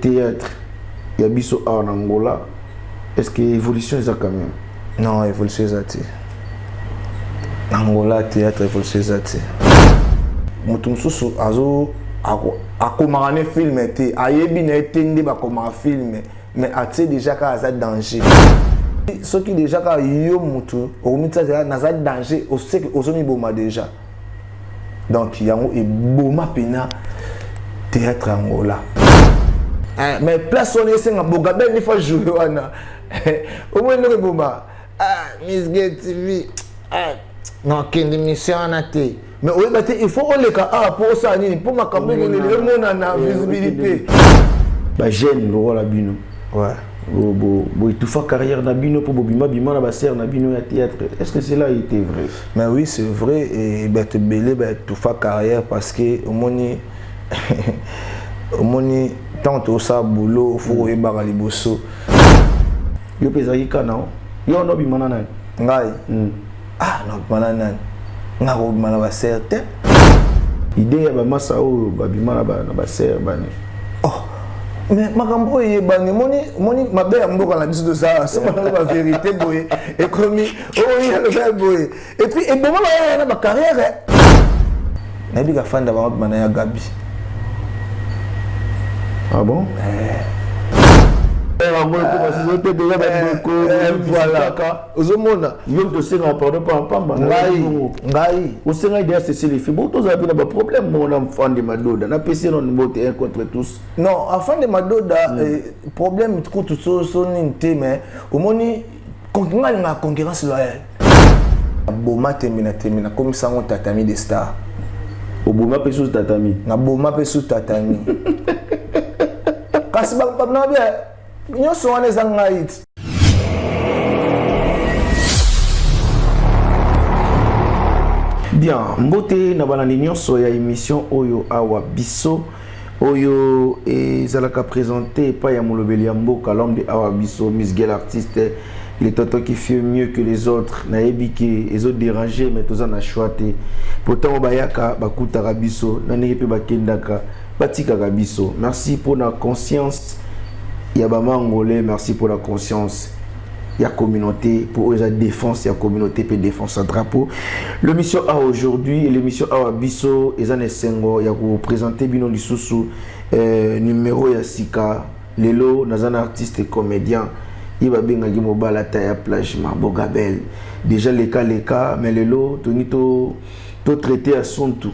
théâtre ya biso en Angola est-ce que évolution ça quand même non évolution ça Angola théâtre évolution ça mutum susu azo akomana film était ayebi na etende ba koma film mais atie déjà ka za danger ce qui déjà ka yo mutu omita na za danger o sait que ozomi boma déjà donc yango e boma pena théâtre Angola mais place on est Bogabel ni fa jouer wana au moins no boma Miss Gay TV non kende mission na te mais il faut on les cas pour ça ni pour ma campagne le monde na visibilité ba jeune le rôle bino ouais bo tout fa carrière na bino pour bobima bima na ba serre na bino ya théâtre est-ce que cela était vrai mais oui c'est vrai et ben te belé ben tout fa carrière parce que au moni tant tout ça boulot faut y baga liboso yo pezaki kana yo no bima na ngai non banana ngako bima ba serre idée ya ba masa o ba bima na ba serre bani mais makambo yebani moni mabe ya mboka na biso de ça c'est pas la vérité boye et comme il y a le boye et puis et bon là na ma carrière na bi ka fanda ba mana ya Gabi ah bon voilà ozomona yo to senga pardon pamba ngai o senga idée c'est les filles bon to za pas problème mon enfant de madoda na PC non mbote un contre tous non enfant de madoda problème tout so ninte mais omoni konkinga na concurrence loyale boma temina comme ça on tatami des stars oboma pe sous tatami na boma pe sous tatami kasi ba na bien nyoso wana ezanga hit bien mbote na balandi nyonso ya émission oyo awa biso oyo ezalaka présenté pa ya molobeli ya mboka l'homme de awa biso Miss Gay l'artiste il est tonton qui fait mieux que les autres na ebiki ezo déranger mais toza na choité pourtant bayaka bakutaka biso na ndenge pe bakendaka batikaka biso merci pour la conscience ya ba mangolais merci pour la conscience ya communauté pour la défense ya communauté pe défense à drapeau l'émission a aujourd'hui et l'émission a biso ezane sengo ya ko présenter bino lisusu numéro ya sika lelo nazana artiste et comédien iba benga gi mobala ta ya plagement Bogabel déjà les cas mais lelo tonito to traiter à son tout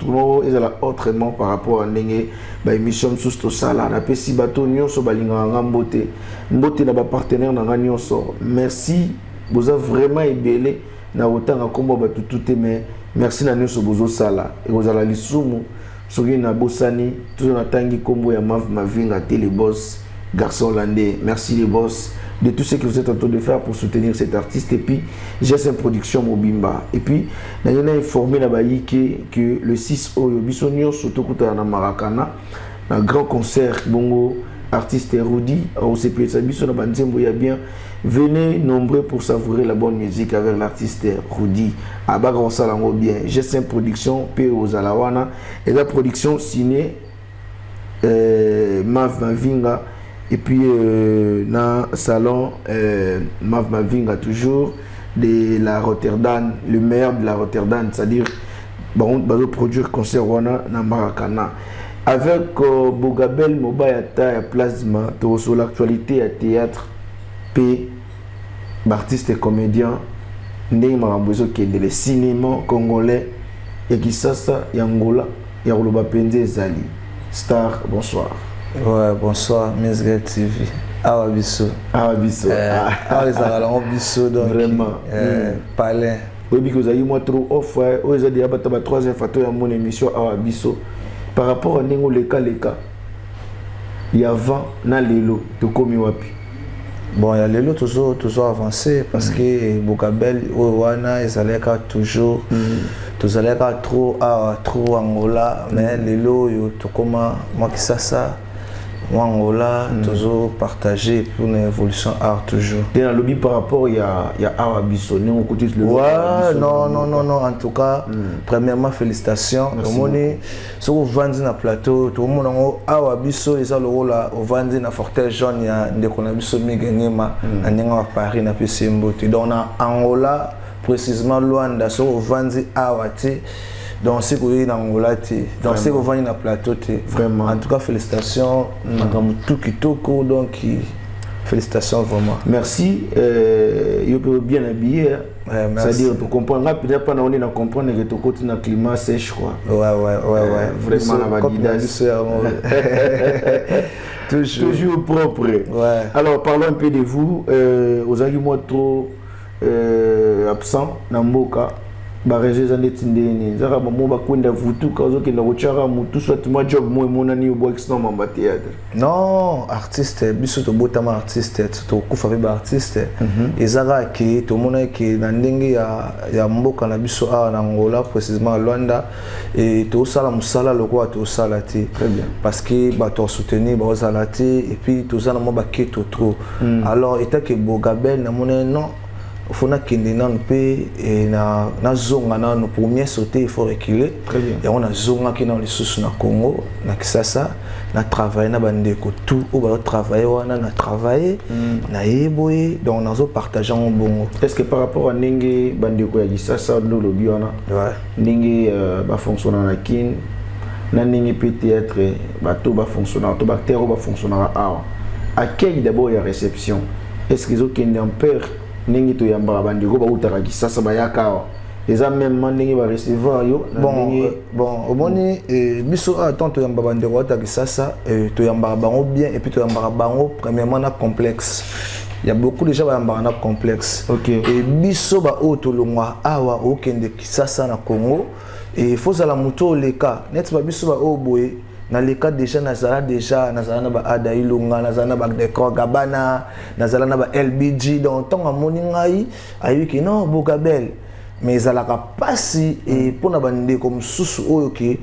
non et la autrement par rapport à ndenge ba émission sous to sala na pesi bato nyonso balinga ngambote mbote na ba partenaire na nyonso merci vous avez vraiment ebelé na otanga kombo bato tout mais merci na nyonso bozo sala et vous ala lisumu soki na bosani toujours na tangi kombo ya mavinga télé boss garçon hollandais merci les boss de tout ce que vous êtes en train de faire pour soutenir cet artiste et puis GSM Production Mobimba et puis nous avons informé que le 6 oyo bisonio surtout na Maracana un grand concert bongo artiste Rudy au CP Sabiso na banzembo ya bien venez nombreux pour savourer la bonne musique avec l'artiste Rudy abaga osalango bien GSM Production pe ozalawana et la production signée Mavinga et puis dans le salon Mav Mavinga toujours de la Rotterdam le maire de la Rotterdam c'est-à-dire bon produire concert wana na Maracana avec Bogabel Mobayata et Plasma sur l'actualité à théâtre P artiste et comédien ndenge makambozo qui est le cinéma congolais et qui ça Angola ya Koloba Penze Zali star bonsoir. Ouais, bonsoir, Miss Gay TV. Awa biso. Awa biso. Awa ezalaka biso donc. Vraiment. Palais. Oui, parce que vous avez moi trop off, ouais. Vous avez dit que la troisième fois de mon émission Awa biso. Par rapport à Nengo les cas. Il y a 20 na lelo to komi wapi. Bon, il y a lelo toujours avancé parce que Bogabel wana ezalaka toujours tozalaka trop Angola mais lelo yo to koma moi qui ça Angola, toujours partagé pour une évolution art toujours. Dans le lobby par rapport, il y a Awabiso. Nous, côté le ouais, non. En tout cas, premièrement, félicitations. Au monde, sur le Vandi na plateau, tout le monde a Awabiso, ils ont le rôle au Vandi na Fortel Jaune, il y a des Konabiso Miganyema, à Paris, na Pessimbote. Donc, en Angola, précisément, Luanda, sur le Vandi Awati. Donc, c'est que vous avez Angola, donc c'est que vous avez un plateau. Vraiment. En tout cas, félicitations. Tout qui toque, donc félicitations vraiment. Merci. Je peux bien habiller. C'est-à-dire, tu comprends, peut-être pas on est dans comprendre que tu côté dans climat sèche quoi. Ouais. Vraiment la validation. Toujours propre. Ouais. Alors, parlons un peu de vous. Aux arguments trop absents dans Mboka. Barrage za netindeni zaka bamo bakwenda vutuka ozokenda kochara mutu soit ma job moi monani au box non mamba théâtre non artiste biso to botama artiste to kufa be artiste ezaka ki to mona ki na ndenge ya mboka na biso a na Angola précisément Luanda et to sala musala loko to sala ti très bien parce que ba to soutenir ba sala ti et puis to zana mo ba keto trop alors eta ke Bogabel na mona non il faut que na zonga na no premier sauter il faut reculer très bien et on a zonga qui dans les sous na Congo na Kisasa na travailler na bandeko tout ou ba travailler wana na travailler na yeboye donc on a partager en bongo. Est-ce que par rapport à ndenge bandeko ya Kisasa no lobi wana ouais ndenge ba fonctionner na kin na ndenge peut-être bato ba fonctionner to bactère ba fonctionner à quel d'abord il y a réception est-ce qu'ils ont qu'un peur ningi to yamba bandiko ba utaka Kisasa ba yakawa eza même ndenge ba recevoir yo bon au moni biso a tant to yamba bandiko utaka Kisasa to yamba bango bien et puis to yamba bango premièrement na complexe il y a beaucoup de gens ba yamba na complexe okay et biso ba otolongwa awa okende Kisasa na Congo et il faut ça la moto les cas net ba biso ba oboye na les cas déjà nazala na ba ada ilunga nazala na ba décor Gabana nazala na ba LBG donc tant a moni ngai ayi ki non Bogabel mais ezala ka pasi et pour na bande comme susu oyo ki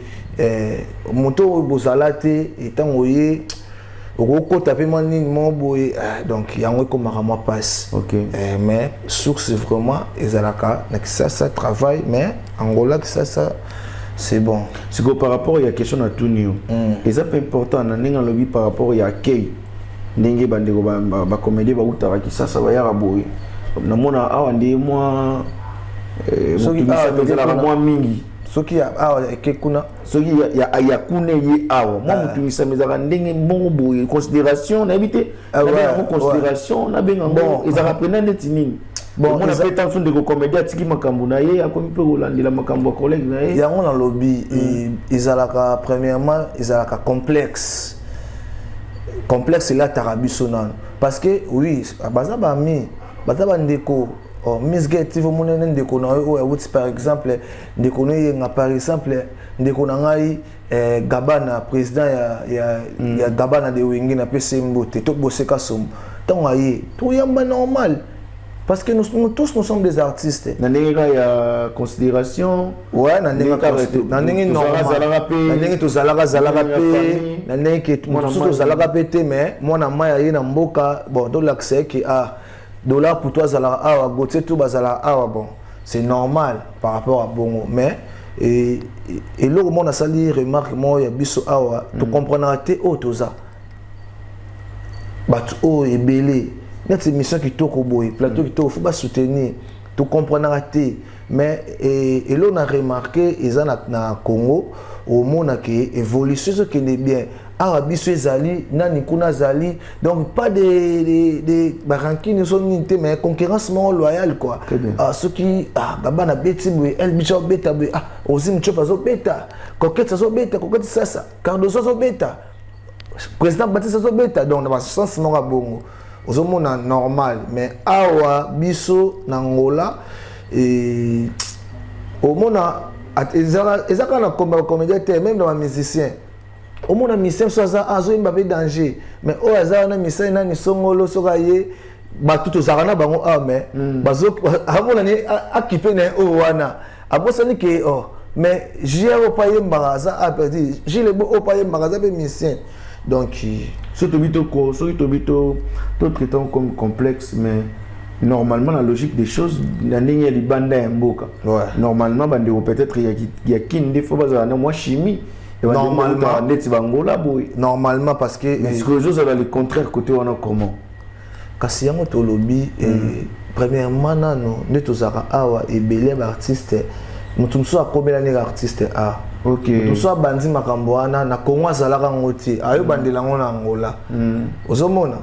moto bozala te et tant oye oko taper mani mo boye donc yango ko marama passe okay mais source vraiment ezala ka na Kisasa travail mais Angola Kisasa c'est bon. C'est que par rapport à la question à tout nous, et ça c'est important. On a un lobby par rapport à qui, n'engue bandeko ba comédie ba utara qui ça va y avoir. Na mona awa ndi moi, soki la moi mingi. Soki awa kekuna, soki ya kune ye awa. Moi mutu ça mais ndenge bon boy considération, on habite. Na bien considération, na bien bon. Ils apprennent des tinini. Bon, on a fait attention de comédie tiki makambo na ye akomi pe olandela makambo collègue na ye yango na lobby izalaka premièrement izalaka complexe la tarabiso nan parce que oui baza ba ndeko Miss Get vous monene ndeko na yo par exemple ndeko no ye nga par exemple ndeko na ngai Gabana président ya Gabana de Wengi na Pessimbote to boseka som tango ye to yamba normal. Parce que nous tous nous sommes des artistes. Il y a considération. Ouais, il y a mais moi na mboka bon donc l'accès qui a dollar pour toi zala awa gote tout bazala awa bon c'est normal par rapport à bongo mais et là on a sali remarque moi ya biso awa tu comprendras te otoza bat o ebele notre émission qui tourne au boy, plateau qui tourne, faut pas soutenir, tout comprendre mais et là on a remarqué ils ont na Congo au monde qui évolution ce qui est bien. Arabi Zali, nani kuna Zali, donc pas de baranki sont unité mais concurrence loyale quoi. Ceux qui Gabana beti boy, El Bichop beta boy, Ozim Chop azo beta, Coquette azo beta, Coquette ça, Cardoso azo beta, président Baptiste azo beta, donc dans ce sens non bongo. Aux hommes normal mais awa biso n'Angola et au monde ezaka na comédien même dans les musiciens au monde musicien soit azo imbabe danger mais au hasard na musicien na ni songolo sokaye ba tout zarana bango mais bazo amona ni akipe na o wana abosani ke mais j'ai au paye mbaraza a perdu j'ai le beau au paye mbaraza be musicien donc surtout tout traitant comme complexe, mais normalement la logique des choses la ligne est banda mboka. Normalement peut-être il y a qui des fois moi chimie normalement parce que mais ce que je veux le contraire côté on a comment kasi yango to lobby premièrement nano ne tozaka awa ebele ba artiste mutu mso akobela ni artiste a OK mutu so bandi makambo wana na Kongo azalaka ngoti ayo bandela ngo na Angola ozomona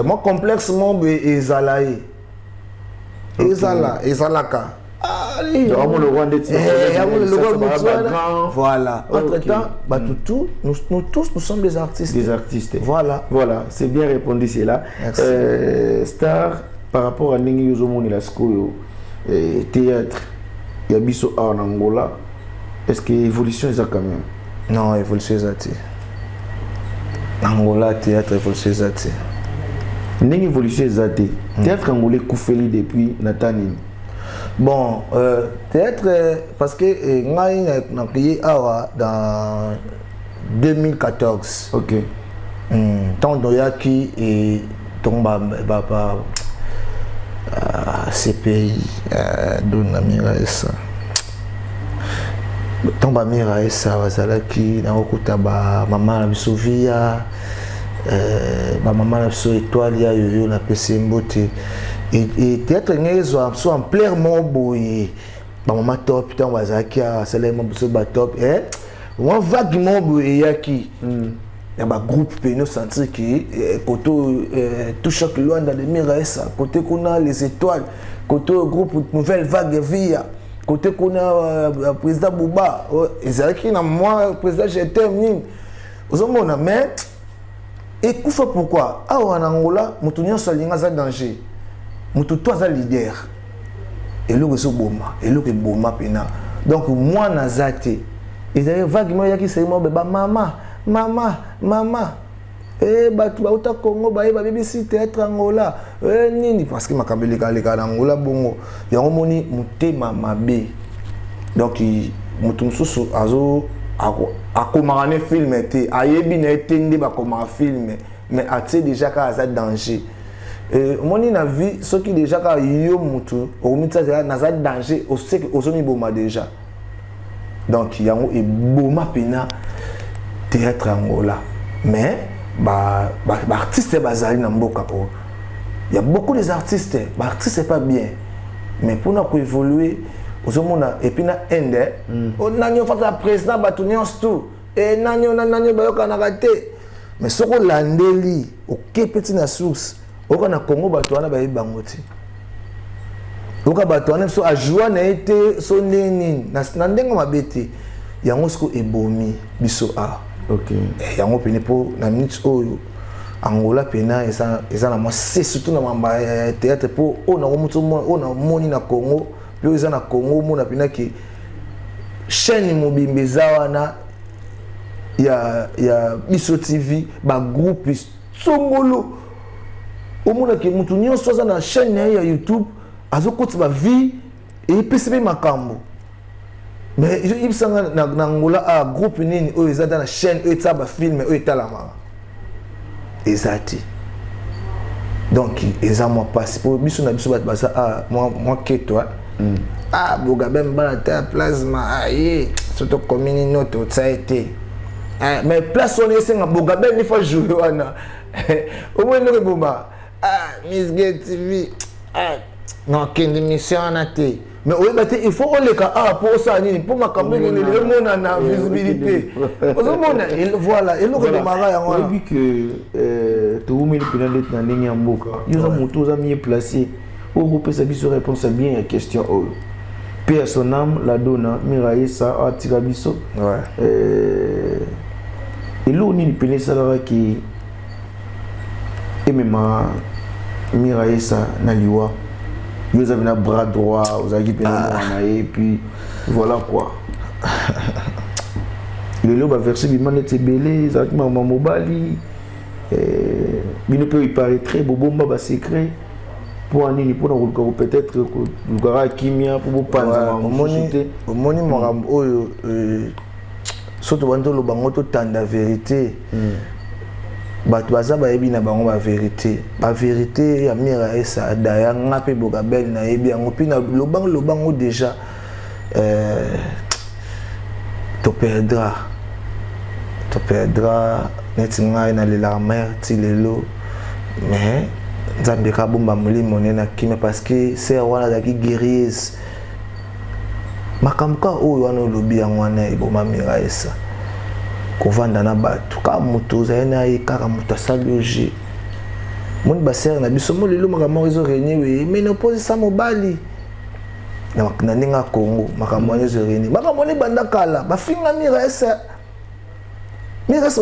moi complexe mo ezalaye ezalaka voilà. Entre-temps, nous tous, nous sommes des artistes. Des artistes. Voilà. Voilà, c'est bien répondu, c'est là. Star, par rapport à Ningi Yozomon et la Skoyo, théâtre, il y a Bisso en Angola, est-ce que l'évolution est ça quand même? Non, l'évolution est ça. Angola, théâtre, évolution est ça. Ningi évolution est ça. Théâtre angolais Koufeli depuis Nathalie. Bon, théâtre, parce que nous payé dans 2014. OK. Tant d'Oyaki et Tomba CPI, Dona Miraesa. Tomba Miraesa, Wazalaki, Naokuta, Maman Abisovia, Maman Abiso Étoile, Yoyo, la PC Mbote. Et théâtre soit en plein boy maman top putain wazakia selema buso ba top moi vaguement boy yaki ya ba groupe peno sentir que koto tout chaque loin dans les Miraesa côté qu'on a les étoiles côté groupe nouvelle vague via côté qu'on a président Bouba ezaki na moi président j'étais mine ozomona mais et kufa pourquoi ah en Angola mutunyo salinga za danger mutu toi leader et le so boma et le boma pena donc moi nazate et d'ailleurs vaguement yaki c'est moi beba mama batu ba uta Congo ba BBC théâtre Angola nini parce que makambeli kaleka na Angola bongo yango moni mutema mabe donc mutu mususu azo akomane film été ayebi na etende ba koma film mais atie déjà ka za danger moni na vie ce qui déjà ka yo mutu au mitsa na za danger au sait que ozomi boma déjà donc yango e boma pena théâtre Angola mais artiste bazali na mboka o il y a beaucoup des artistes artiste c'est pas bien mais pour na ko évoluer ozomona et puis na ende on nanyo fa président batunions tout et nanyo bayoka na raté mais soko landeli OK petit na source oka na Congo bato wana ba bangoti oka bato wana so ajua na été so neni na ndenga mabete yango siko ebomi biso a OK yango pene po na minute oyo Angola pena eza na moi c'est surtout na mamba théâtre po on a mutu on a moni na Congo puis eza na Congo mona pena ki chaîne mobimbeza wana ya Biso TV ba groupe songolo omona ke mutu nyonso aza na chaîne ya YouTube azokoti ba vie et PCB makambo mais il sanga na Angola a groupe nini o eza na chaîne o etsa ba film o etalama ezati donc eza moi passe pour biso na biso ba ça moi que toi bogabe mbala ta plasma surtout commune note o tsaite mais place on est singa bogabe ni fa jouer wana au moins no bomba Miss Gay TV non kende mission na te mais il faut on les cas pour ça ni pour makambo ni le monde na visibilité voilà et nous que mara ya wana vu que tout mille pinande na ligne ya mboka yo za moto za mieux placé au groupe ça biso réponse bien à question o paix à son âme la donna Miraesa a tirabiso et l'eau ni pene ça qui et même Miraesa na liwa vous avez un bras droit vous avez et puis voilà quoi le lot va verser bimane était belé exactement maman mobali il peut y paraître bobomba ba secret pour anini pour nous peut-être le gara kimia pour vous panza moni morambo oyo surtout bando lo bango to tanda vérité bato baza bayebi na bango ba vérité ya mira esa daya ngape bokabel na yebi yango pina lobango déjà to perdra neti ngai na lela mère ti lelo mais nzambe ka bomba molimo na kimia parce que c'est wana zaki guérieuse makamka oyo wana lobi yango wana eboma mira esa kovanda na bato ka moto zaina ye kaka moto asaloge moni basere na biso mo lelo makambo ezo régner we ménopause sa mobali na ninga Congo makambo ezo régner makambo ne banda kala bafinga mira esa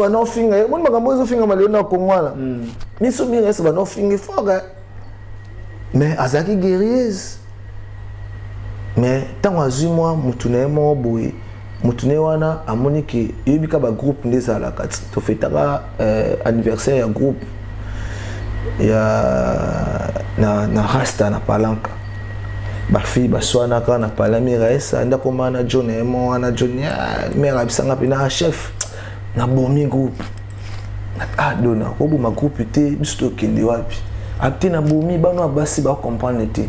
wana ofinga moni makambo ezo finga malelo na Congo wana miso mira esa wana ofinga foga mais azaki guérieuse mais tant azui moi mutu na mo boye mutu ne wana amoni ke yebika ba groupe ndeza la kat to fetaka anniversaire ya groupe ya na rasta na palanka ba fi ba swana ka na palamira esa ndako mana John emo wana John ya mera bisanga pina chef na bomi groupe na dona ko boma groupe te bisto kende wapi apte na bomi bano abasi ba comprendre te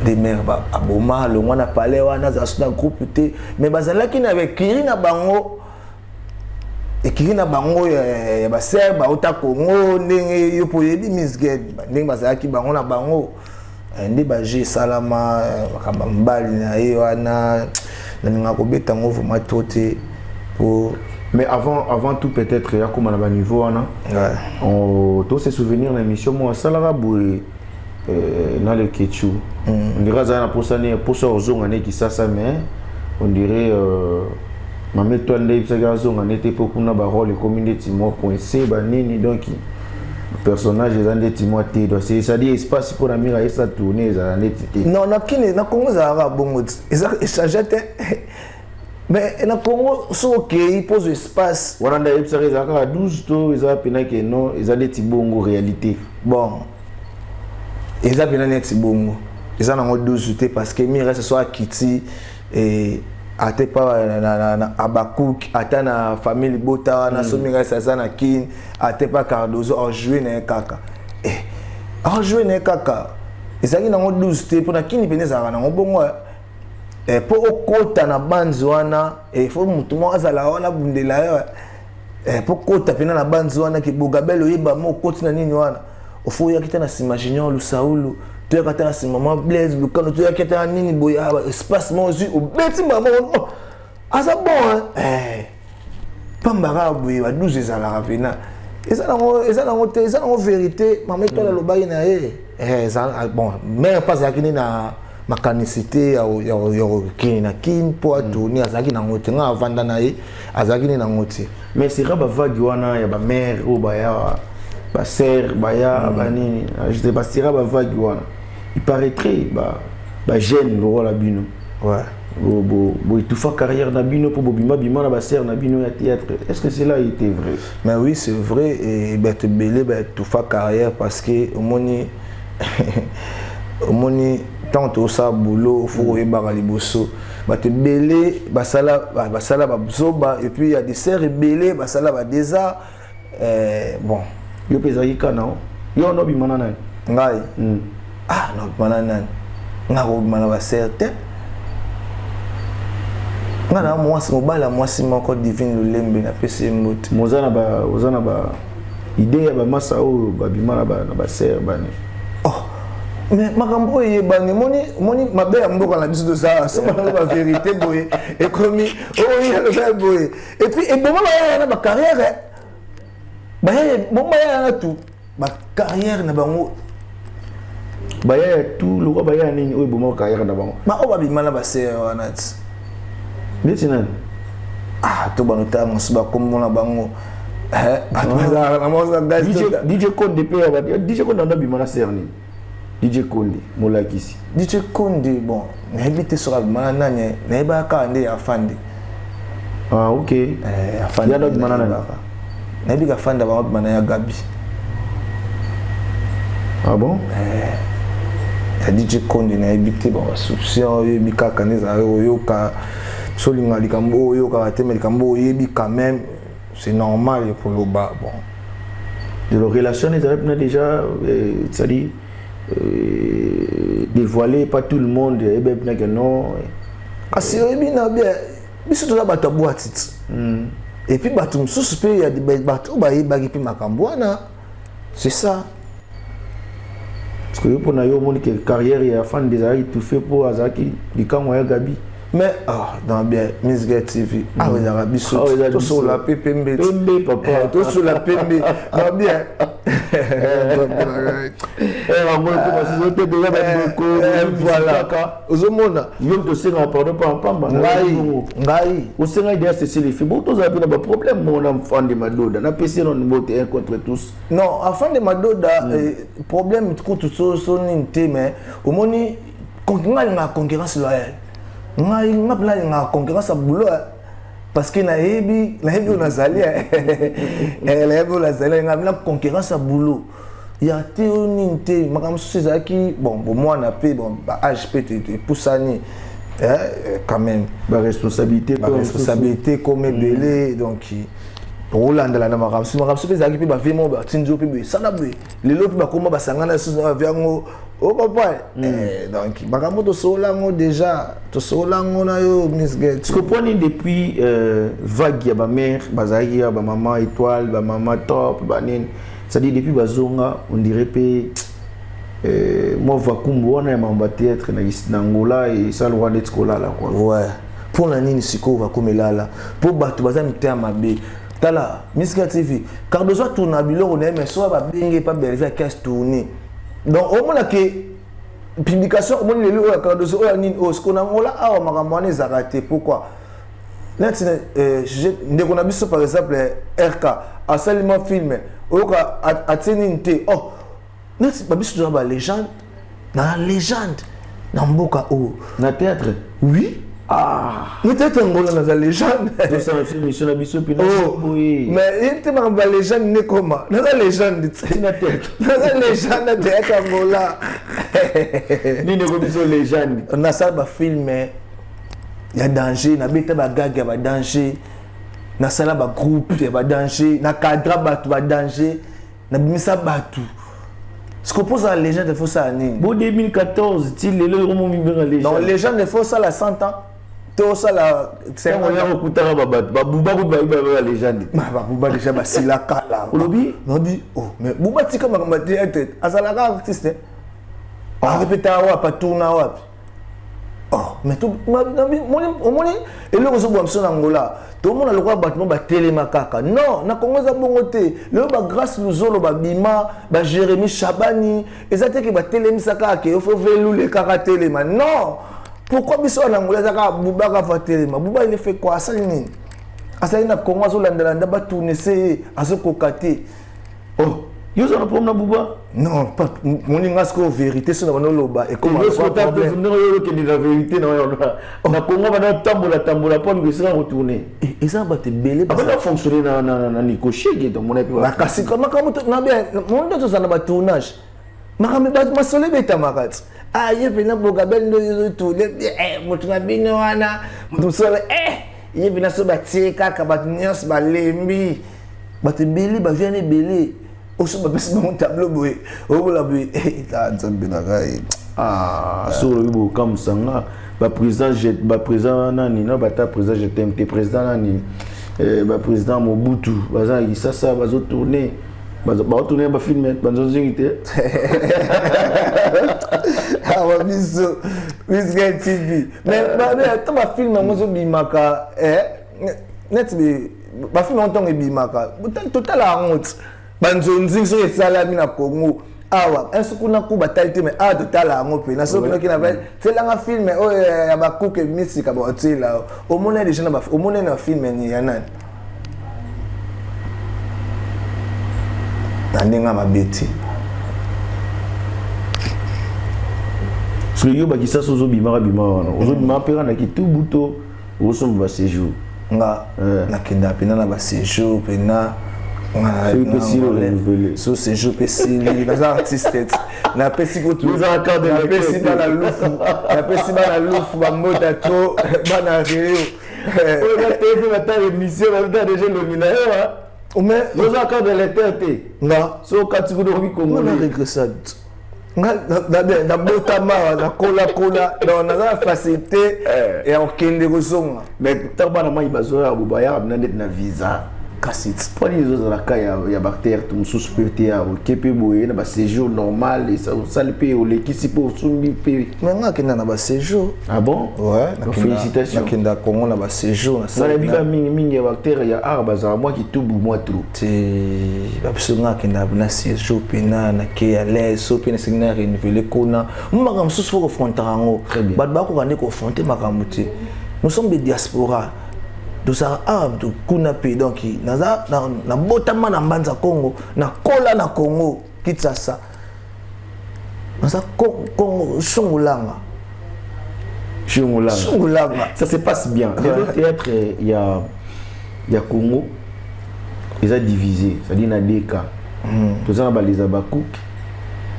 des mères aboma le mwana palais wana za suna groupe te mais bazalaki na bekiri na bango ekiri na bango ya ba ser ba uta Congo ndenge yopo yebi misged ndenge bazalaki bango na bango ndi ba je salama makamba mbali na ye wana na ninga ko beta ngovu matote pour mais avant tout peut-être ya comme na ba niveau wana on tous ces souvenirs l'émission moi salara boue dans le Ketchu. On dirait ça pour ça aux zones qui ça mais on dirait ma méthode de ça gazon on était pour qu'on a barre les communautés moi point c banini donc personnage dans des timois t donc c'est ça dit espace pour amira et ça tourner ça n'était non na kine na Congo za ra bongo ça jette mais na Congo so OK il pose espace wana nda ça à 12 to ils a pena que non ils a des tibongo réalité bon ils ont bien net bongo ils ont en 12 te parce que mi reste soit Kiti et ate pas na Abakouk ata na famille Bota na so mi reste ça na Kin ate pas Cardozo en jouer na kaka en jouer na kaka ils ont en 12 te pour na Kin peneza na bongo et pour okota na banzi wana et faut mutu mo azala wana bundela yo et pour kota pena na banzi wana ki bogabelo yeba mo koti na nini wana ofo ya kita na s'imaginer lu Saulu to ya kata na si maman Blaise Lukano to ya kita nini boya espace mozu obeti maman asa bon pambara boya 12 ezala ravena eza na vérité maman to la lobai na bon mais pas ya kini na makanicité ya kini na kin po atoni azaki na ngote nga avanda na ye azaki na ngote mais c'est raba vague wana ya ba mère ou ba ya ba sœur baya banini je te passera ba vague wana il paraîtrait ba jeune le rôle bino ouais bo tout fa carrière na bino pour bobima bima na ba sœur na bino ya théâtre est-ce que cela était vrai mais oui c'est vrai et ben te belé ben tout fa carrière parce que omoni tant to sa boulot faut yebaka liboso ba te belé basala ba zoba et puis il y a des sœurs belé basala ba déjà bon yo pesa yikana yo no bimana nani ngai no bimana nani ngako bimana ba certain ngana mwasi mobala mwasi moko divine lulembe na pese mbote mozana ba idée ya ba masa o ba bimana na ba ser bani mais makambo yebani moni mabe ya mboka na biso ça c'est la vérité boye et comme il y a le boye et puis et bon na ba carrière baya tout ba carrière na bango baya tout le roi baya nini oy bomo carrière na bango ma oba bimala ba se wana ti maintenant to banota mosiba comme na bango na moza gaz DJ Konde pe ba DJ Konde na bimala serni DJ Konde molakisi DJ Konde bon na habite sur bimala nanya na ba ka nde afande OK afande ya bimala nanya na bika fanda ba mana ya Gabi bon ya DJ Konde na ebite ba soutien bika kaneza yoka solinga likambo yoka temel likambo yebi quand même c'est normal pour le bas. Bon. De la relation, les Arabes déjà, c'est-à-dire, dévoilé, pas tout le monde, et bien, non. Parce que bien, mais surtout là, tu as boîte. Et puis, tu suspect, il y a des bateaux, c'est ça. Parce que pour nous, une carrière, il y a fan des Arabes, tout fait pour Azaki, du camp, Gabi. Mais, dans bien, Miss Gay TV, les Arabes, tout sur la PPMB. PMB, papa. Tout sur la PMB. Dans bien. Voilà. Aux hommes, ils ont aussi rapporté par Pamba. Au Sénat, il y a ces filles. Bon, tous avez un problème, mon enfant de Madoda. On a passé dans le mot un contre tous. Non, enfant de Madoda, problème, tout ça, mais au moment où on a une concurrence loyale. On a une concurrence à boulot. Parce que na hebi on a zali on a une concurrence à boulot. Il y a théonité makam sezaki bon pour moi on a payé bon HPT pour ça ni quand même responsabilité comme belé donc Roland la makam sezaki pe ba vraiment ba tinjo pe ça na be les autres ba comment ba sangana sous avion oh papa donc makam to solango déjà to solango na yo Miss Gay ce que prenez depuis vague ya ba mère bazaki ya ba maman étoile ba maman top ba nin c'est-à-dire depuis bazonga on dirait pe moi vakumbu on a mamba théâtre na Angola et ça le roi d'être là quoi ouais pour la nini siko vakumela là pour batu bazami terme mabe tala Miss Gay TV car besoin tourner bilo on aime so ba bengi pas belle casse tourner donc au moins que publication au moins les lois car besoin o nini o ce qu'on a ngola a makambo ne zakate pourquoi là ndeko na biso par exemple RK a seulement filmé oka atininte oh nest pas biso ba légende na légende na mboka o na théâtre oui mais théâtre ngola na légende to ça film sur la biso puis oui mais il était ma légende ne comment na légende na théâtre na légende na théâtre ngola ni ne biso légende on a ça ba filmé il y a danger na beta ba gag ya ba danger na sala ba groupe ya ba danger na cadre batu ba danger na bimisa batu ce qu'on pose à la légende il faut ça ni bon 2014 ti lelo romo mibera légende non légende il faut ça la 100 ans to ça la c'est on a okutara ba buba ba légende ba buba déjà ba silaka là olobi lobi oh mais buba tika makamba tête azala ka artiste a répéter wa pa tourner wa oh mais tout mon et le réseau boamso na Angola tout le monde a le droit battement ba téléma kaka non na Congo za bongote le ba grâce luzolo ba bima ba Jérémy Chabani ezate ke ba télémi saka ke faut velu le kaka téléma non pourquoi biso na Angola za ka buba ka fa téléma buba il fait quoi ça nini asa na Congo zo landalanda ba tourner c'est aso kokate oh yo ça problème na buba non pas mon ingasco vérité sur na loba et comment ça problème non yo que la vérité na Congo ba tambola pour que ça retourner et ça va te belé parce que fonctionner na nikoshege donc mon épi ba kasi comment na bien mon ndo ça na ba tournage makame ba masole beta makat ye pena bogabel ndo to mutu na bino wana mutu so ye pena so ba tika ka ba nyos ba lembi ba te belé ba vienne belé aussi ba besi mon tableau boy o la boy ta nzambe na kai sur le bo comme ça ba président nani na ba ta président j'étais président nani ba président Mobutu baza ça bazo tourner ba tourner ba filmer bazo zingité wa biso Miss Gay TV mais ta ba film mozo bimaka net ba film on tonge bimaka total la honte banzonzi so esalami na Congo awa esukuna ku batalite mais a totala ngo pe na so kino kina ba telanga film o ya ba kuke misika ba otela o mona déjà na ba o mona na film ni ya nani ndinga mabeti so yo ba kisa so zo bimara bimara ozo bimara pera na kitu buto ozo ba séjour nga na kenda pena na ba séjour pena so séjour pesili les artistes na pesi ko tout les encadres na pesi ba na lufu ba mota to ba na rio On a fait l'émission, on a déjà nominé. Mais nous avons encore de l'état. Non. So catégorie Congo. On a régressé. Na botama na kola dans la facilité et en kende kozonga. Mais tabana mai bazoya bubaya abnanet na visa. Kasit. Pour les autres la cas ya bactère tout suspecté à kepe boye na ba séjour normal et ça le pays ou l'équipe pour sumbi pays. Mais nga kenda na ba séjour. Ah bon? Ouais, félicitations. Na kenda Congo na ba séjour na ça. Na bika mingi ya bactère ya arbaza moi qui tout moi trop. C'est absolument kenda na séjour pena na ke à l'aise so pena signa renouveler kona. Maka msusu faut confronter ngo. Ba ba ko kande confronter makamuti. Nous sommes des diaspora. Tout ça de kuna pe donc na botama na mbanza Congo na kola na Congo Kinshasa naza Congo shungulanga ça se passe bien le théâtre il y a Congo ils a divisé ça dit na deux cas tous en ba les abakouk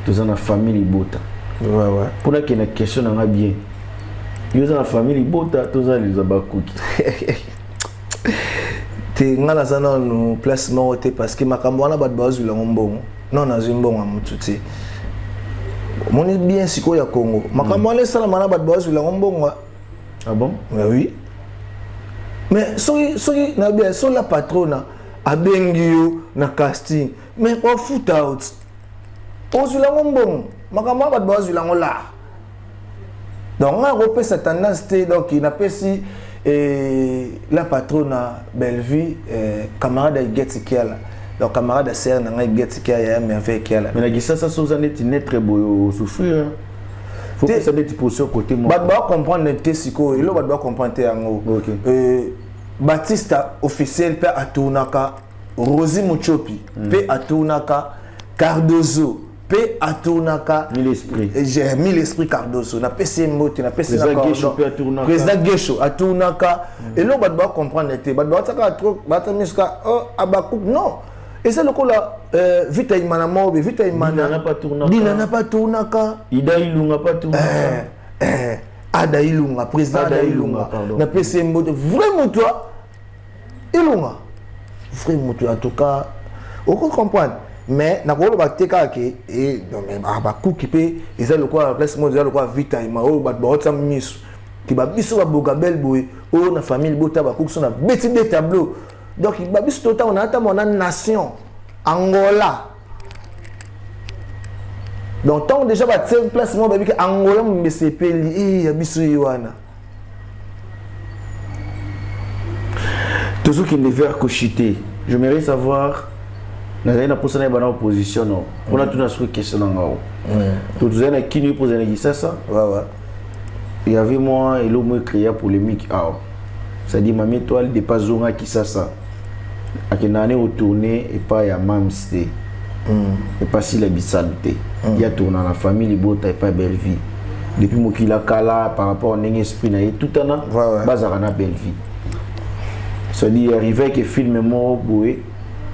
tous en famille Libota ouais pour qu'il y ait une question na bien ils ont la famille Libota tous en les abakouk te ngala sana no placement ote parce que makambo wana bat bazu la mbongo non na zimbongo amututi moni bien siko ya Congo makambo wana sala mana bat bazu la mbongo. Ah bon? Oui mais soki na bien so la patrona abengio na casting mais on foot out ozu la mbongo makambo bat bazu la ngola donc on a repéré cette tendance donc il n'a pas si et la patronne Bellevue camarade de Getikiala donc camarade de serre na Getikiala mais avec elle mais la ça chose net très beau souffrir faut que ça des position côté moi ba comprendre te siko ilo ba comprendre yango Baptiste officiel pe atunaka Rosi Muchopi pe atunaka Cardozo pe atunaka j'ai mis l'esprit Cardozo na PC Mbote na PC na président Gesho atunaka et là ba comprendre te ba taka trop ba tamiska abakou non et c'est le coup là vita imana mobe vita imana dina na pas tunaka ida ilunga pas tunaka ada ilunga président ada ilunga na PC Mbote vraiment toi ilunga vraiment en tout cas on comprendre mais na ko ba teka ke et donc ba ku ki pe eza le quoi place mo eza le quoi vita ima o ba hotsa misu ki ba biso ba bogabel boy o na famille bota ba ku so na beti de tableau donc ba biso tota on ata mon nation Angola donc tant déjà ba tse place mo ba bi ke Angola mo mesepeli ya biso yoana tout ce qui ne veut cochiter j'aimerais savoir na posana bana opposition non on a tout na sur question ngao tout zena kini poser na kisasa ouais il y avait moi et l'homme créé polémique ça dit mami étoile de pas zonga kisasa akenane retourner et pas ya mamste et pas si la bisalité il y a tourné la famille Libota et pas Bellevue depuis mokila kala par rapport au esprit na tout ana bazara na Bellevue ça dit arrivé que film mo boé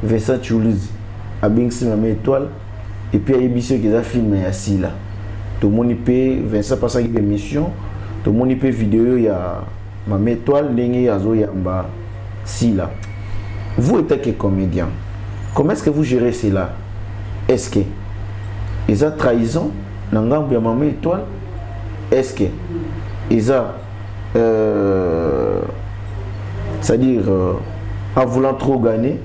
Vincent Toulouse a bien si ma étoile et puis il y a des qui ont filmé assis là tout le monde peut Vincent passe à émission tout le monde peut vidéo il y a ma étoile l'ingé azo yamba si là vous êtes que comédien comment est-ce que vous gérez cela est-ce que ils ont trahison dans ngambo ya ma étoile est-ce que ils ont c'est-à-dire en voulant trop gagner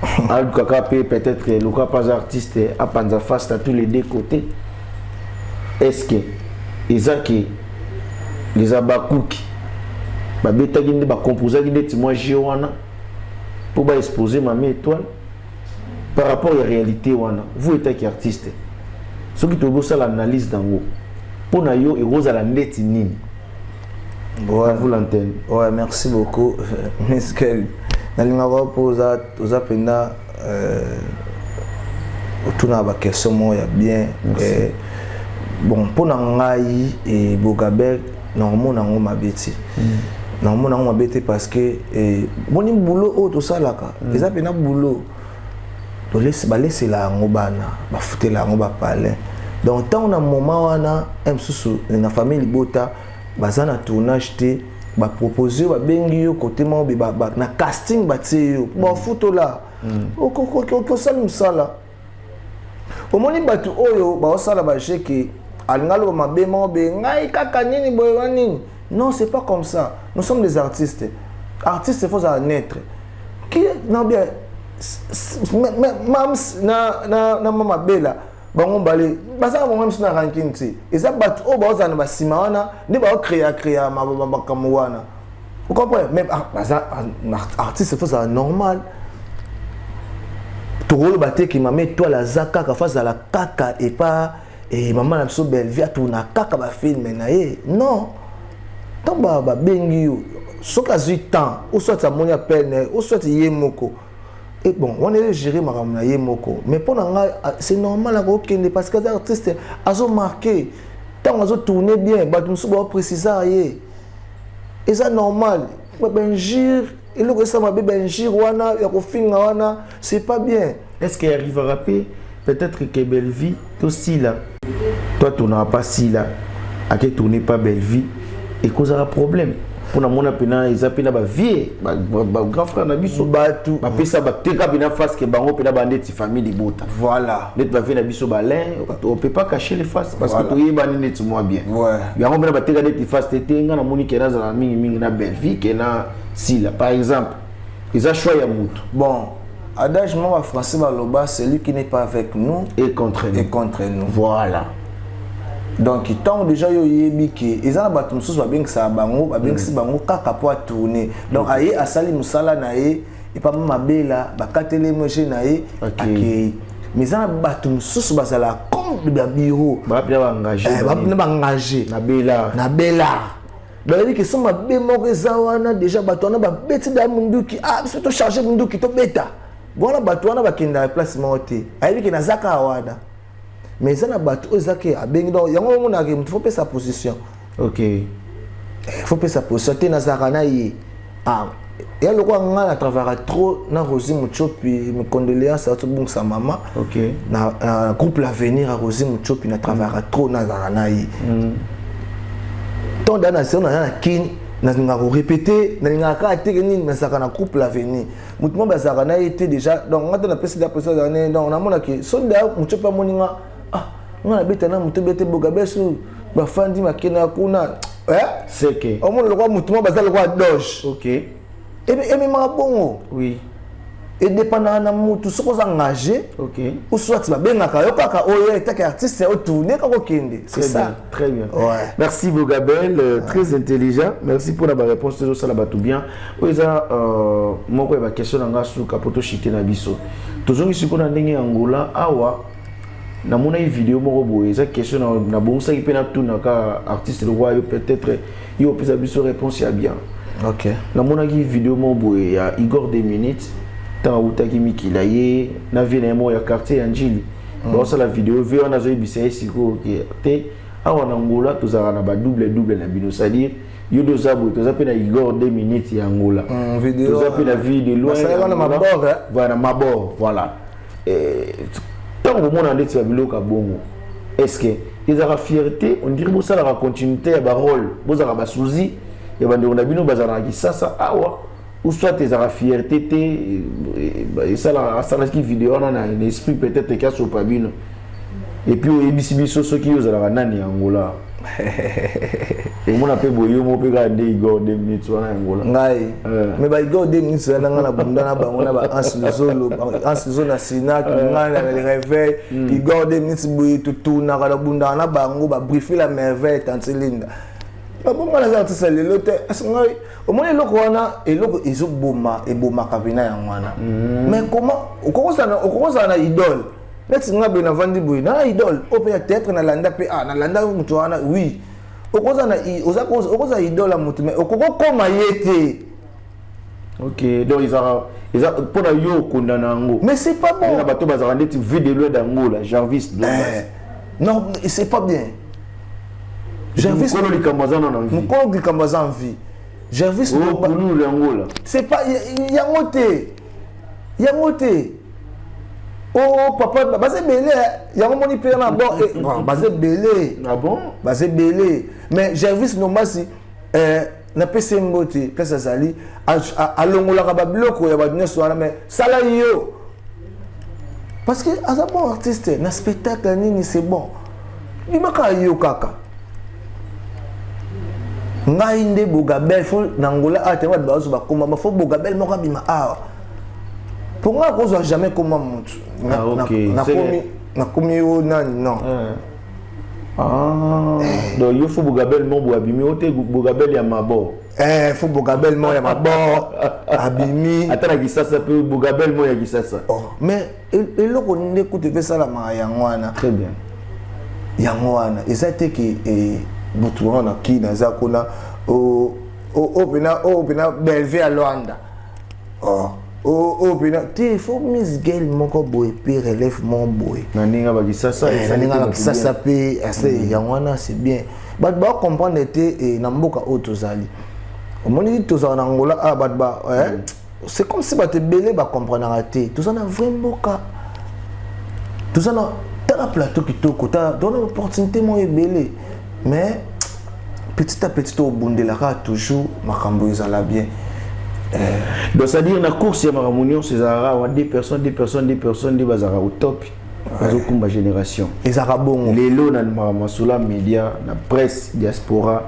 peut-être le cas pas artiste à panza face à tous les deux côtés est-ce que Isaki les abakouk ba beta ginde ba composer ginde moi wana pour ba exposer ma étoile par rapport à la réalité wana vous êtes qui artiste ce qui te ça l'analyse dango pour na yo et rose à la net nini ouais vous l'antenne ouais merci beaucoup Miskel nalinga ba posa oza penda otuna ba question mo ya bien bon pour na ngai et Bogabel normalement nango mabeti normalement nango mabeti parce que boni boulot o to salaka eza pena boulot to laisser la ngo bana ba futela ngo ba parler donc tant na moment wana msusu na famille Libota bazana tournage te ba proposer ba bengi yo côté mo ba na casting ba tie yo ba photo là ko salim sala o moni batu oyo ba osala ba cheke alingalo ba mabe mo be ngai kaka nini boy wanini non c'est pas comme ça nous sommes des artistes il faut ça naître qui non bien mams na mama bela bango balé basa bango mams na ranking ti eza batu o ba ozana ba sima wana ndi ba créer makambo wana vous comprenez même artiste il faut ça normal tout rôle baté qui m'a mis toi la zaka ka face à la kaka et pas et maman la so belle via tout na kaka ba film na ye non tant ba bengi yo soka zui temps ou soit ça moni appel ou soit yemoko. Et bon, on est géré ma yemoko, mais pour nous c'est normal à aucun parce que les artistes ont marqué tant qu'ils ont tourné bien, bah nous sommes préciser et c'est normal. Benjir, et le que ça m'a benjir wana, ya ko finga wana, c'est pas bien. Est-ce qu'il arrive à rappeler peut-être que Bellevie aussi là, toi tu n'as pas si là, à que tourner pas Bellevie et cause un problème. Pour na pena ils appellent ba vie ba grand frère na biso batu ba pesa ba teka bina face que bango pena ba ndeti famille de bota voilà net ba vie na biso ba lin on peut pas cacher les faces parce que to yeba ni net moi bien ouais yango pena ba teka ndeti face tete nga na moni kena za mingi na belle vie kena sila par exemple ils a choix ya mutu bon adage moi français ba loba celui qui n'est pas avec nous et contre nous voilà. Donc tant déjà yo yebi ki ezana bato mususu ba bengi sa bango ba bengi bango kaka po tourner donc aye asali musala na ye et pas mabela ba katele moche na ye akei mais ezana bato mususu bazala comme de bureau ba bien engagé ba engagé na bela donc que sont mabe moko ezawana déjà bato na ba beti da munduki biso to charger munduki to beta bona bato wana bakenda place moté ayebi ki na zaka awada. Mais ça n'a pas tout ça qui a bien donc il y a un moment où il faut payer sa position. Ok. Il faut payer sa position. Tu n'as rien y ah il y a le quoi on a travaillé trop na Rosie Muchopi mes condoléances à tout bon sa maman. Ok. Na groupe l'avenir à Rosie Muchopi na travaillé trop na rien y. Tant dans on a kin na répéter na ka tekeni na saka na groupe l'avenir. Mutumo bazarana était déjà donc on a dans précédent année donc on a mona que soldat Muchopi moninga on a bêté na mutu bêté bogabesu ba fandi makena kuna c'est que au monde le roi mutu ba le roi doge ok et mais ma bongo oui et dépendant na mutu soko za engagé ok ou soit ba bengaka yo kaka oyo etaka artiste o tourner kako kende c'est ça bien, très bien ouais. Merci Bogabel très intelligent merci pour la réponse de ça là tout bien oza moko ba question nga suka poto chité na biso tozongi sikona ndenge Angola awa na mona vidéo moko boye eza question na bonsa ki pena tout na ka artiste le roi peut-être yo pesa biso réponse ya bien ok na mona ki vidéo moko boye ya Igor 2 minutes ta utaki mikila ye na vene mo ya quartier ya Njili ba ça la vidéo ve on a zo ibisa siko te awa na Angola tozara na ba double na bino c'est-à-dire yo dozabo toza pe na Igor 2 minutes ya Angola vidéo toza pe na vidéo loin na mabord voilà mabord voilà tant que mon andé tu biloko bongo est-ce que ils ont la fierté on dirait que ça la continuité ya ba rôle bozaka ba souzi ya bando na bino bazana ki sasa awa ou soit ils ont la fierté et ça la qui vidéo on a un esprit peut-être qui a sur pas bino et puis au ebisibiso ceux qui osent la nani Angola et mon appel boyo mo pe ga de Igor 2 minutes wana Angola ngai mais ba Igor 2 minutes wana ngana bunda na bango na ba ansizolo na sina ngana na réveil Igor 2 minutes boyo tutu na ka bunda na bango ba briefer la merveille tantelinda ba bon mala za tsale lote ngai au moins eloko wana eloko ezoboma eboma kabina ya ngwana mais comment okokosa na idole let's nga be na vandi boy na idole ope ya théâtre na landa pe na landa mutu wana oui okoza idole mutu mais okokoma yete ok donc ils ont pour yo kondana ngo mais c'est pas bon na bato bazaka ndeti vidéo d'Angola Jarvis non c'est pas bien Jarvis mukolo likamazana na vie mukolo likamazana vie Jarvis no l'Angola c'est pas yangote oh papa basé belé yango moni pe na bon basé belé ah bon basé belé mais Jarvis no masi na pese mbote pesa zali alongola ka ba bloko ya ba nyonso wana mais sala yo parce que aza bon artiste na spectacle nini c'est bon bimaka yo kaka ngai nde Bogabel fo nangola ate wa bazo ba koma ma fo Bogabel moko bima awa pour moi qu'on soit jamais comme mutu na komi yo nani non donc il faut Bogabel mon bo abimi ote Bogabel ya mabo faut Bogabel mon ya mabo abimi atana kisasa pe Bogabel mon ya kisasa mais eloko nde ko te fait ça la ma yangwana très bien yangwana ezate ki butu wana ki na za kuna o pena belve à Luanda pena te faut Miss Girl moko boy pe relève mon boy na ninga ba kisasa na kisasa pe assez yangwana c'est bien ba comprendre te na mboka otozali omoni tozana na Angola c'est comme si ba te belé ba comprendre raté tozana vraiment mboka tozana ta plateau kitoko ta donne l'opportunité mo belé mais petit à petit au bondelaka toujours makambo ezala bien donc c'est à dire na course ya maramunion c'est zara wa deux personnes des bazara au top bazokumba génération ezara bongo lelo na masula média na presse diaspora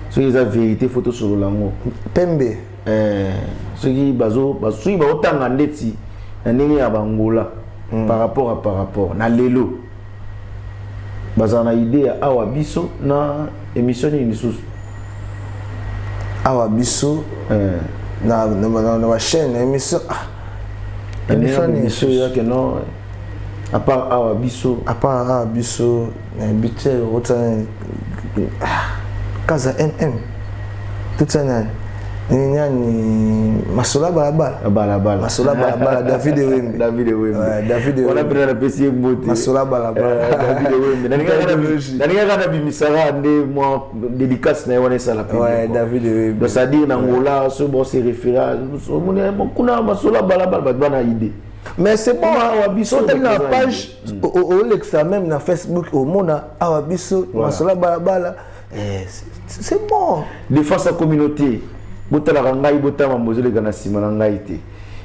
so eza vérité photo sur lango pembe soki bazo otanga ndeti na ndenge ya bangola par rapport na lelo bazana na idée ya awa biso na émission ni sous awa biso na chaîne émission ya que non à part awa biso na bitel rota kaza mm tout ça ni masola balabala masola balabala David Wembe on a pris la PC mbote masola balabala David Wembe nani kana bimisara nde moi dédicace na wana sala pe David Wembe donc ça dire nangola ce bon c'est référent kuna masola balabala bana idée mais c'est bon awabiso na page au lexa même na Facebook au mona awabiso masola balabala c'est bon défense la communauté botala ngai botama mbozele kana sima na ngai te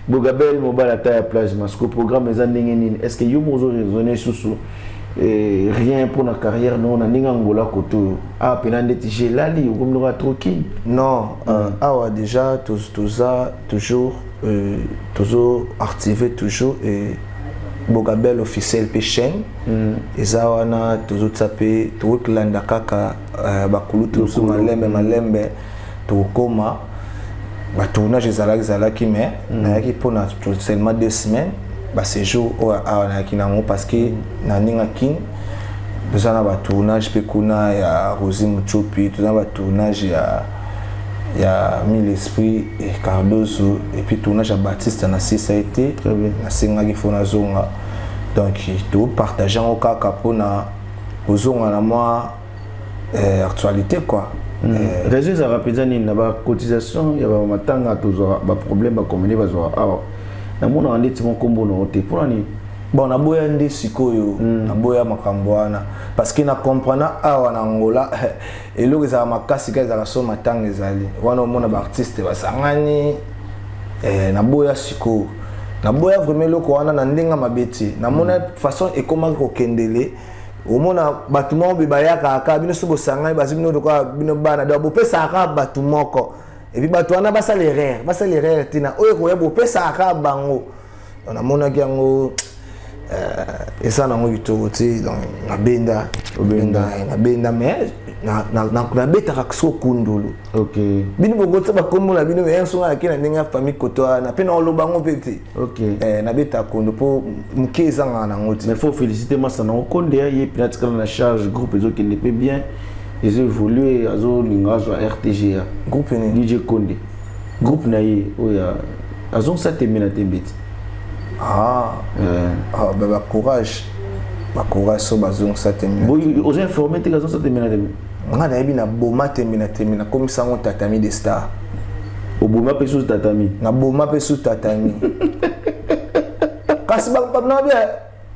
Bogabel mobile ta ya plasma ce programme eza ndenge nini est-ce que yo mozo raisonner susu rien pour la carrière non na ninga ngola koto pena ndeti j'ai lali comme nous troquine non awa déjà toujours activé toujours Bogabel officiel pe chaîne eza wana toujours taper tout landa kaka bakulutu malembe tokoma ba tournage ezalaki mais nayaki pona seulement 2 semaines ba séjour nayaki nango parce que na ninga king tozana ba tournage pe kuna ya Rosie Muchopi tozana ba tournage ya Mille Esprit et Cardozo et puis tournage à Baptiste na CSAT na sengaki fona zonga donc tout partageant au kaka pona ozonga na moi actualité quoi. Réseau ça rapide na ba cotisation ya ba matanga tozora ba problème ba communer bazora awa na mona anditi mon kombo no te pour ani bon na boya ndi sikoyo na boya makambo wana parce que na comprendre awa na Angola eloko za makasi ka za so matanga ezali wana mona ba artiste basangani na boya sikoyo na boya vraiment loko wana na ndenga mabeti na mona façon et comment ko kendele au mona batumo bibayaka aka bino subo sangani bazibino to kwa bino bana do bo pesa aka batumoko et puis batu wana basala erreur tina oyo ko yebo pesa aka bango na mona kiango esa na ngo bitoko ti donc na benda mais na beta kakso kundulu OK bino bogotsa ba komola bino yenso na kina ninga famille kotoa na pena olobango peti OK na beta kondo po mukeza ngana ngoti mais faut féliciter moi ça na konde ya pratiquement na charge groupe ezo qui ne peut bien ils ont évolué azo lingazo RTGA groupe ni DJ Konde groupe na ye oya azo ça termine tembeti bah courage so bazong ça termine bon aux informer te azo ça termine nga na na boma termine comme ça on tatami des stars au boma pe sous tatami na boma pe sous tatami kasi bang pag na bien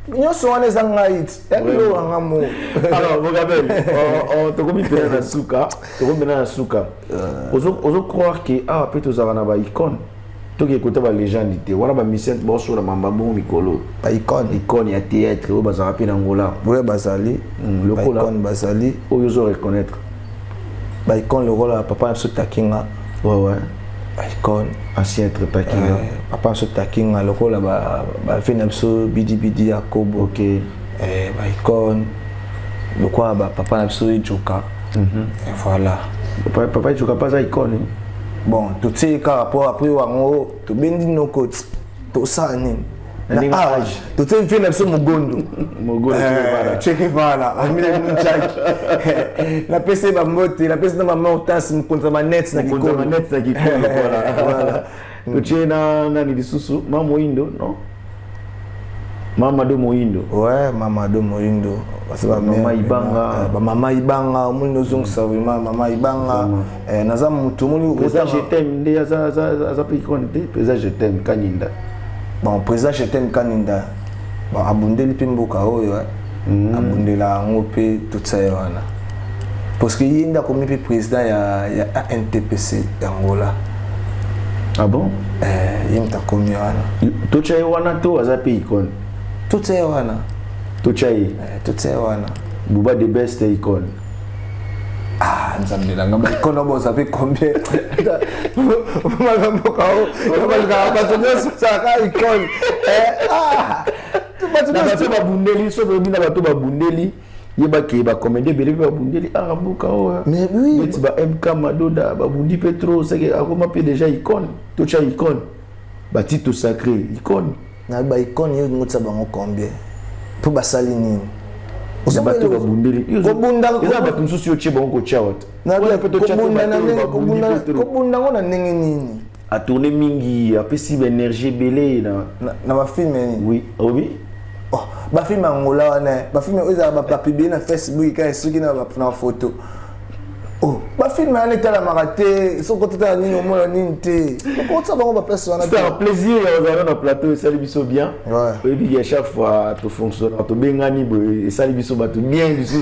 nyonso wana eza ngai ti ebilo anga mo alors Bogabel tokomi pena na suka ozo croire que peut tozala na ba icône toki écouter ba légende te wana ba mission boso na mambabo mikolo ba icône ya théâtre o bazala pe na ngola boye bazali lokola icône bazali oyo zo reconnaître ba icône lokola papa na Takinga ouais ba icône ancien être Takinga papa na Takinga lokola ba fina biso bidi Yakobo OK ba icône lokola ba papa na biso Ijoka voilà papa Ijoka pas za icône bon tout ce qui rapport après wango to bendi no coach to sa nini na age to te fina biso mugondo cheke vala amina munchaki la pese ba mote la pese na mama otas mkonza manet na kikono voilà to chena na ni lisusu mama Moindo non mama do Moindo ouais mama do Moindo parce que mama ibanga muno zongsa vraiment mama ibanga naza mutu muni je t'aime nde za pe konte pesa je t'aime kaninda bon président je t'aime kaninda bon abundeli pe mboka oyo abundela ngo pe tout ça wana parce que yinda comme pe président ya NTPC Angola ah bon yimta komi wana to chai wana to aza pe icône tout ça wana to chai tout ça wana buba the best icône nzambe langa icône boza pe combien magambo kao magambo to nyos saka icône bato babundeli so bobina bato babundeli yeba ke ba commander bele babundeli buka o mais oui beti ba MK Madoda babundi Petro c'est akoma pe déjà icône to cha icône ba titre sacré icône na ba icône yo ngotsa bango combien pour basali nini bato babundeli kobunda eza bato msusu yo che bango cha wat na kobunda ngona ndenge nini a tourner mingi apesi ba énergie belé na ba film oui oui oh ba film Angola wana ba film oza ba publier na Facebook ka esuki na photo oh ba film wana tala marate so kotata nini o mona nini te ko tsa bango ba place wana c'est un plaisir ya na plateau ça biso bien ouais et puis à chaque fois to fonctionne to bengani et ça biso ba to bien biso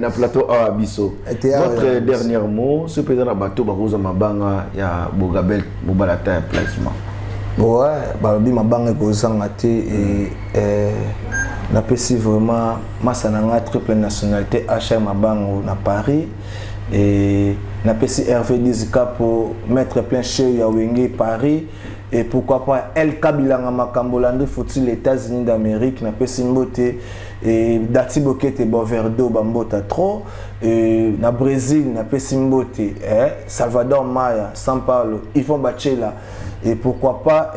na plateau a biso votre dernier mot ce président na bateau ba koza mabanga ya Bogabel Mobalata placement ouais ba bi mabanga ko zanga te et na pesi vraiment masananga triple nationalité HM Mabango na Paris et na pesi Hervé Dizika pour mettre plein chez ya Wenge Paris et pourquoi pas El Kabilanga Makambolando faut-il les États-Unis d'Amérique na pesi mbote et Dati Bokete Boverdo bambota trop et na Brésil na pesi mbote Salvador Maya São Paulo Yvon Bachela et pourquoi pas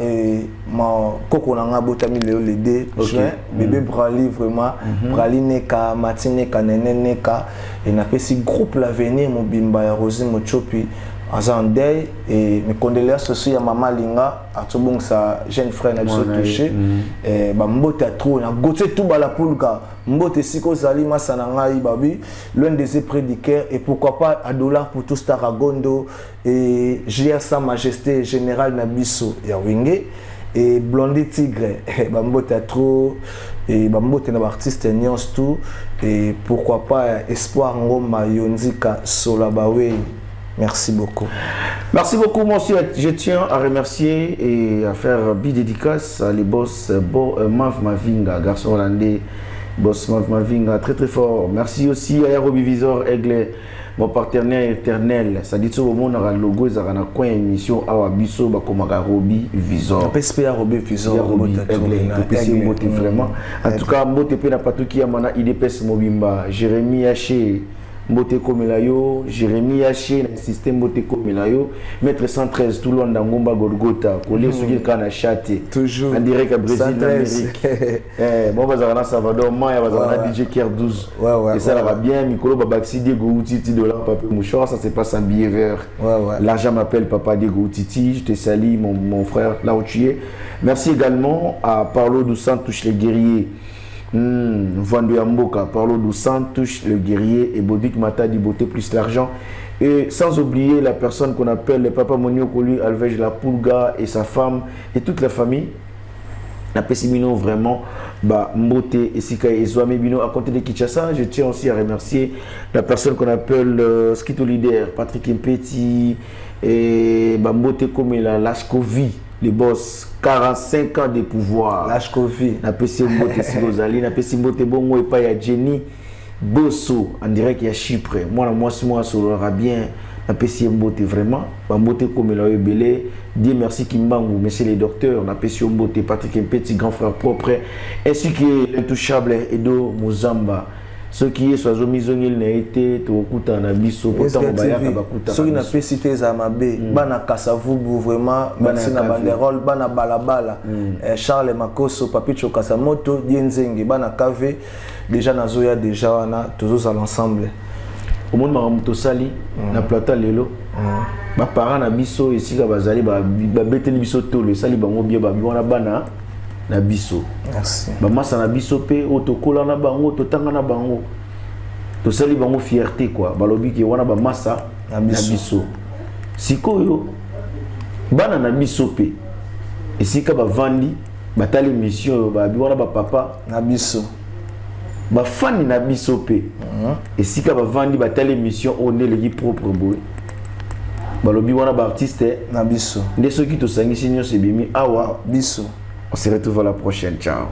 ma koko nanga botami le 2 juin bébé Brali vraiment Brali neka Matineka Neneka et na pesi groupe l'avenir mobimba ya Rosie Mochopi Azandei et mes condoléances aussi à maman Linga à tout bon sa jeune frère n'a pas touché et ba mbote a trop na gote tout bala pulka mbote siko zali masananga babi l'un des prédicaires et pourquoi pas à dollar pour tout Staragondo et JR Sa Majesté Général Nabiso ya Wenge et Blondie Tigre ba mbote a trop et ba mbote na artiste nyons tout et pourquoi pas Espoir Ngoma Yonzika Solabawe. Merci beaucoup. Merci beaucoup, monsieur. Je tiens à remercier et à faire bidédicace à les boss Mav Mavinga, garçon hollandais, boss Mav Mavinga, très très fort. Merci aussi à Yarobi Visor Aigle, mon partenaire éternel. Ça dit tout le monde a logo, ça a un coin émission à Wabiso, Bakomaka Robi Visor. PSP Robi Visor, vraiment. En tout cas, Mote Pena Patouki Amana IDPS Mobimba, Jérémy Haché. Mbote Komelayo, Jérémy Haché, le système Mbote Komelayo, Maître 113, Toulon, Ngomba Golgota, Collier Sougil Kana Chate, toujours en direct à Brésil, Amérique. Bon, Bazarana Salvador, Maya, Bazarana DJ Kier 12. Et ça va bien, Mikolo Babaxi, Diego Outiti, $, Papa Mouchard, ça se passe en billet vert. L'argent m'appelle Papa Diego Outiti, je te salue, mon frère, là où tu es. Merci également à Parlo Doucent, touche les guerriers. Vendu à Mboka, Parlo Doucent, touche le guerrier et Bodik Mata dit beauté plus l'argent. Et sans oublier la personne qu'on appelle le Papa Monio Kolu, Alvej La Pulga et sa femme et toute la famille. na Pessimino vraiment bah mbote et sika ezwami bino à côté de Kinshasa. Je tiens aussi à remercier la personne qu'on appelle Skito Leader Patrick Mpeti et bah mbote comme la Lashkovi le boss 45 ans de pouvoir Lashkovi na pesi mbote Sigozali na pesi mbote bongo et pas ya Jenny Bosso en direct ya Chypre moi sera bien na pesi mbote vraiment ba mbote comme la ebele. Dieu merci Kimbangu, monsieur le docteur, na pesi mbote Patrick Mpeti grand frère propre ainsi que l'intouchable Edo Muzamba. Ce qui est soit mizongil na été to okuta na biso pourtant bayaka bakuta. Ce qui n'a pas cité za mabe bana Kasavubu vraiment merci na banderole bana balabala Charles Makoso Papicho Kasamoto Dienzenge bana KV déjà nazoya déjà wana tous à l'ensemble. Au monde maramuto sali na plateau lelo ba parents na biso esika bazali ba beteli biso tolo sali bango bien ba wana bana na biso. Merci. Ba masa na biso pe otokola na bango totanga na bango. To sali bango fierté quoi. Balobi ki wana ba masa na biso. Sikoyo bana na biso pe esika ba vandi batali mission ba wana ba papa na biso. Ba fani na biso pe esika ba vandi batali mission on est le propre boy. Balobi wana ba artiste na biso. Nde soki to sangi sinyo sebimi awa biso. On se retrouve à la prochaine. Ciao.